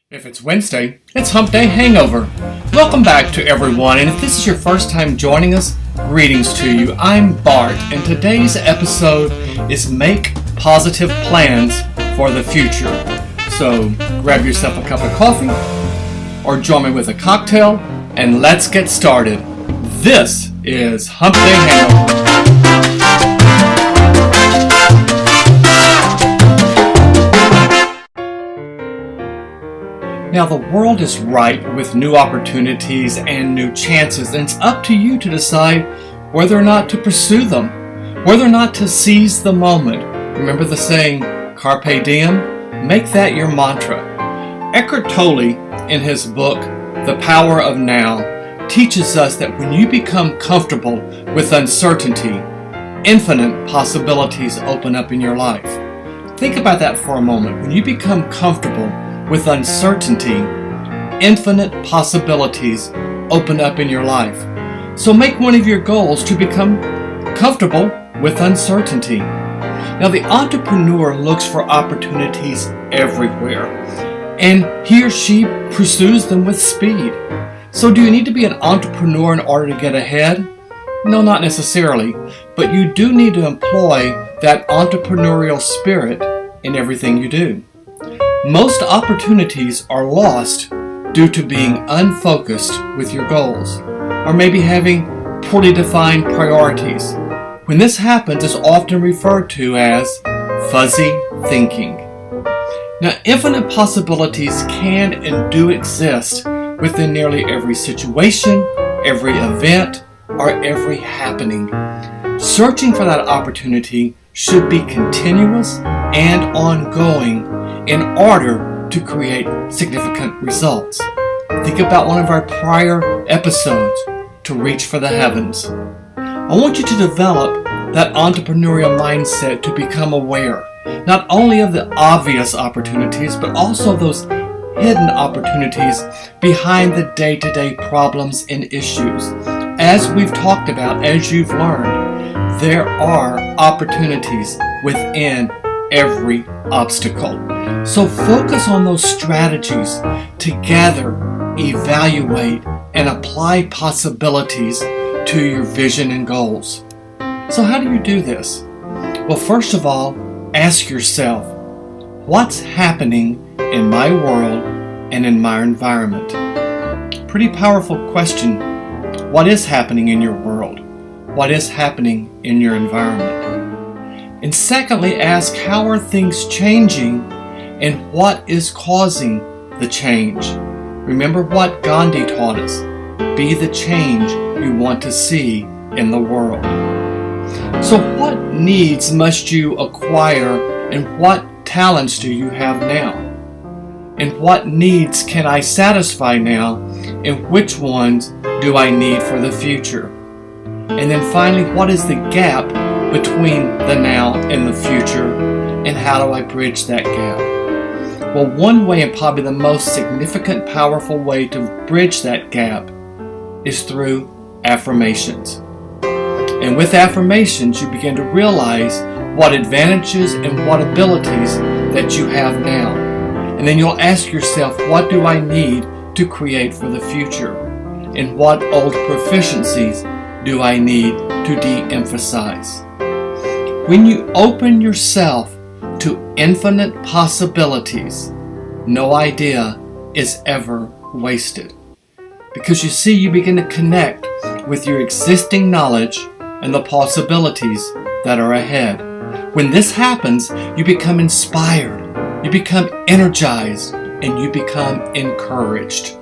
If it's Wednesday, it's Hump Day Hangover. Welcome back to everyone, and if this is your first time joining us, greetings to you. I'm Bart, and today's episode is Make Positive Plans for the Future. So grab yourself a cup of coffee, or join me with a cocktail, and let's get started. This is Hump Day Hangover. Now, the world is ripe with new opportunities and new chances, and it's up to you to decide whether or not to pursue them, whether or not to seize the moment. Remember the saying, carpe diem? Make that your mantra. Eckhart Tolle, in his book, The Power of Now, teaches us that when you become comfortable with uncertainty, infinite possibilities open up in your life. Think about that for a moment. When you become comfortable with uncertainty, infinite possibilities open up in your life. So make one of your goals to become comfortable with uncertainty. Now, the entrepreneur looks for opportunities everywhere, and he or she pursues them with speed. So do you need to be an entrepreneur in order to get ahead? No, not necessarily, but you do need to employ that entrepreneurial spirit in everything you do. Most opportunities are lost due to being unfocused with your goals, or maybe having poorly defined priorities. When this happens, it's often referred to as fuzzy thinking. Now, infinite possibilities can and do exist within nearly every situation, every event, or every happening. Searching for that opportunity should be continuous and ongoing in order to create significant results. Think about one of our prior episodes, To Reach for the Heavens. I want you to develop that entrepreneurial mindset to become aware, not only of the obvious opportunities, but also those hidden opportunities behind the day-to-day problems and issues. As we've talked about, as you've learned, there are opportunities within every obstacle. So focus on those strategies to gather, evaluate, and apply possibilities to your vision and goals. So how do you do this? Well, first of all, ask yourself, what's happening in my world and in my environment? Pretty powerful question. What is happening in your world? What is happening in your environment? And secondly, ask, how are things changing and what is causing the change? Remember what Gandhi taught us. Be the change you want to see in the world. So what needs must you acquire, and what talents do you have now? And what needs can I satisfy now, and which ones do I need for the future? And then finally, what is the gap between the now and the future, and how do I bridge that gap? Well, one way, and probably the most significant, powerful way to bridge that gap, is through affirmations. And with affirmations, you begin to realize what advantages and what abilities that you have now. And then you'll ask yourself, what do I need to create for the future? And what old proficiencies do I need to de-emphasize? When you open yourself to infinite possibilities, no idea is ever wasted. Because you see, you begin to connect with your existing knowledge and the possibilities that are ahead. When this happens, you become inspired, you become energized, and you become encouraged.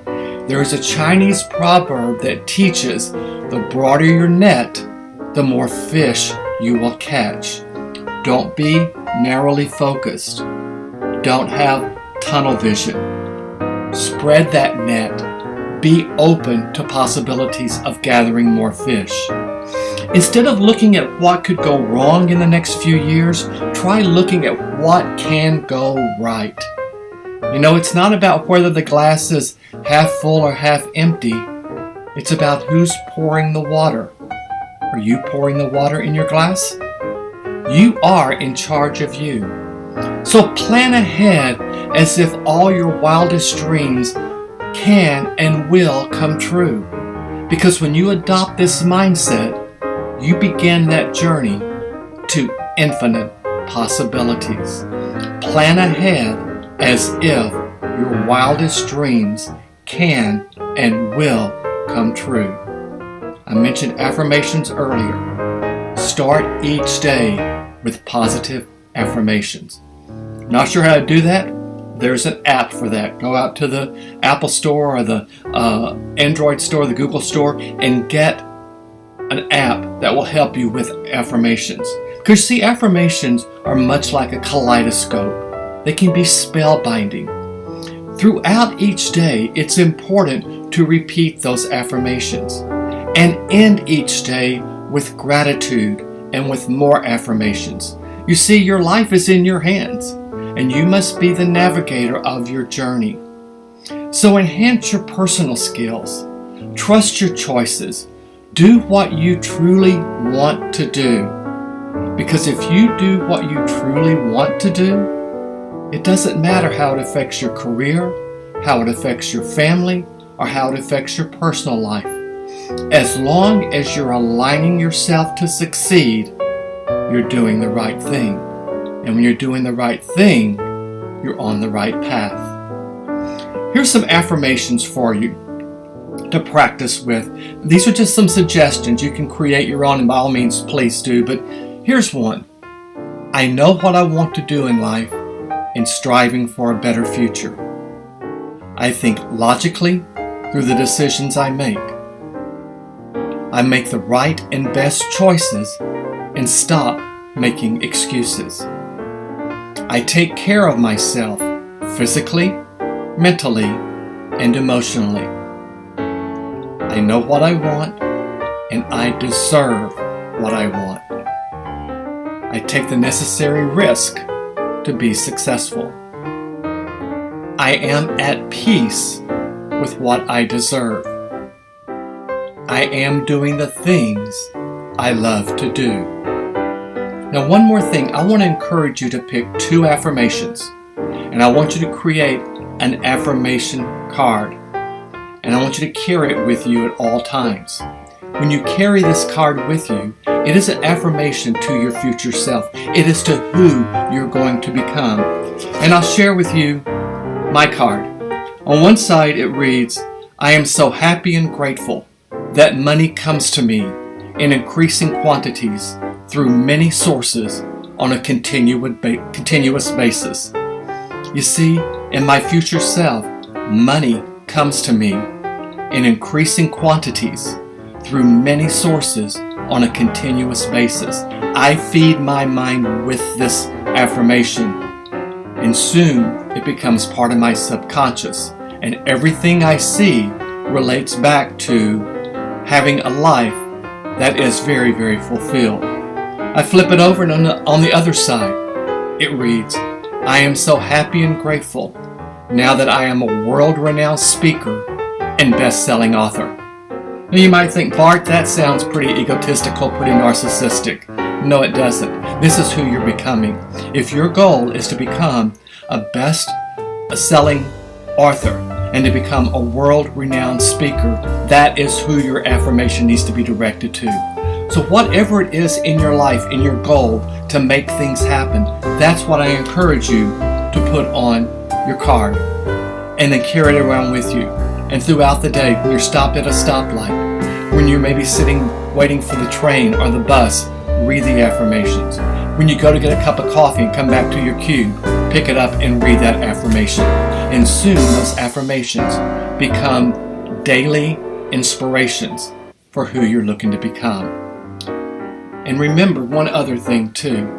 There is a Chinese proverb that teaches, the broader your net, the more fish you will catch. Don't be narrowly focused. Don't have tunnel vision. Spread that net. Be open to possibilities of gathering more fish. Instead of looking at what could go wrong in the next few years, try looking at what can go right. You know, it's not about whether the glass is half full or half empty. It's about who's pouring the water. Are you pouring the water in your glass? You are in charge of you. So plan ahead as if all your wildest dreams can and will come true. Because when you adopt this mindset, you begin that journey to infinite possibilities. Plan ahead as if your wildest dreams can and will come true. I mentioned affirmations earlier. Start each day with positive affirmations. Not sure how to do that? There's an app for that. Go out to the Apple Store or the Android Store, the Google Store, and get an app that will help you with affirmations. Because see, affirmations are much like a kaleidoscope. They can be spellbinding. Throughout each day, it's important to repeat those affirmations and end each day with gratitude and with more affirmations. You see, your life is in your hands, and you must be the navigator of your journey. So enhance your personal skills. Trust your choices. Do what you truly want to do. Because if you do what you truly want to do, it doesn't matter how it affects your career, how it affects your family, or how it affects your personal life. As long as you're aligning yourself to succeed, you're doing the right thing. And when you're doing the right thing, you're on the right path. Here's some affirmations for you to practice with. These are just some suggestions. You can create your own, and by all means, please do. But here's one. I know what I want to do in life in striving for a better future. I think logically through the decisions I make. I make the right and best choices and stop making excuses. I take care of myself physically, mentally, and emotionally. I know what I want, and I deserve what I want. I take the necessary risk to be successful. I am at peace with what I deserve. I am doing the things I love to do. Now, one more thing, I want to encourage you to pick 2 affirmations, and I want you to create an affirmation card, and I want you to carry it with you at all times. When you carry this card with you, it is an affirmation to your future self. It is to who you're going to become. And I'll share with you my card. On one side it reads, I am so happy and grateful that money comes to me in increasing quantities through many sources on a continuous basis. You see, in my future self, money comes to me in increasing quantities through many sources on a continuous basis. I feed my mind with this affirmation, and soon it becomes part of my subconscious, and everything I see relates back to having a life that is very, very fulfilled. I flip it over, and on the other side, it reads, I am so happy and grateful now that I am a world-renowned speaker and best-selling author. Now you might think, Bart, that sounds pretty egotistical, pretty narcissistic. No, it doesn't. This is who you're becoming. If your goal is to become a best-selling author and to become a world-renowned speaker, that is who your affirmation needs to be directed to. So whatever it is in your life, in your goal to make things happen, that's what I encourage you to put on your card and then carry it around with you. And throughout the day, when you're stopped at a stoplight, when you're maybe sitting waiting for the train or the bus, read the affirmations. When you go to get a cup of coffee and come back to your cube, pick it up and read that affirmation. And soon those affirmations become daily inspirations for who you're looking to become. And remember one other thing too.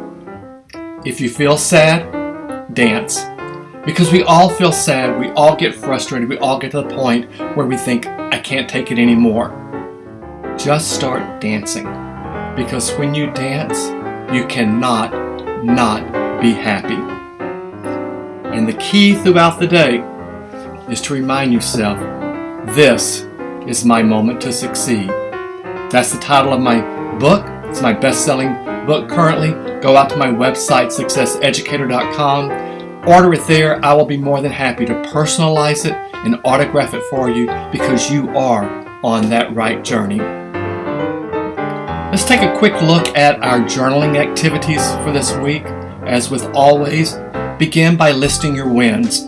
If you feel sad, dance. Because we all feel sad, we all get frustrated, we all get to the point where we think, I can't take it anymore. Just start dancing. Because when you dance, you cannot not be happy. And the key throughout the day is to remind yourself, this is my moment to succeed. That's the title of my book. It's my best-selling book currently, go out to my website, successeducator.com. Order it there. I will be more than happy to personalize it and autograph it for you because you are on that right journey. Let's take a quick look at our journaling activities for this week. As with always, begin by listing your wins.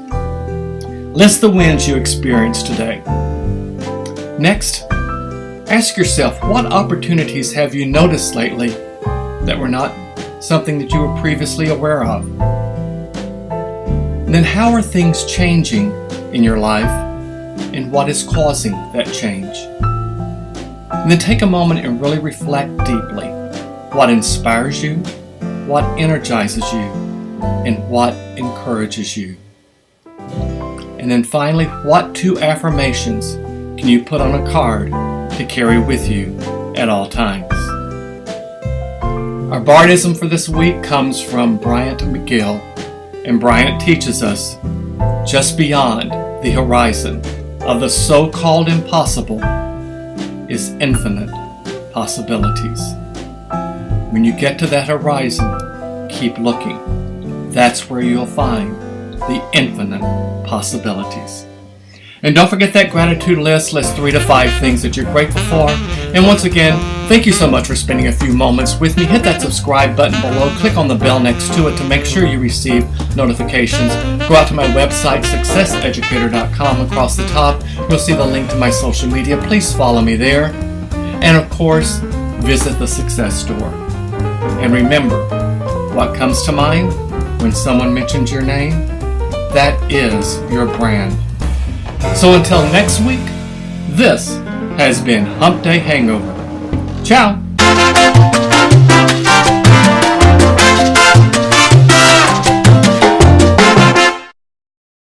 List the wins you experienced today. Next, ask yourself, what opportunities have you noticed lately that were not something that you were previously aware of? And then how are things changing in your life and what is causing that change? And then take a moment and really reflect deeply. What inspires you, what energizes you, and what encourages you. And then finally, what 2 affirmations can you put on a card to carry with you at all times? Our Bardism for this week comes from Bryant McGill, and Bryant teaches us, just beyond the horizon of the so-called impossible is infinite possibilities. When you get to that horizon, keep looking. That's where you'll find the infinite possibilities. And don't forget that gratitude list. List 3 to 5 things that you're grateful for. And once again, thank you so much for spending a few moments with me. Hit that subscribe button below. Click on the bell next to it to make sure you receive notifications. Go out to my website, successeducator.com. Across the top, you'll see the link to my social media. Please follow me there. And of course, visit the Success Store. And remember, what comes to mind when someone mentions your name? That is your brand. So until next week, this has been Hump Day Hangover. Ciao!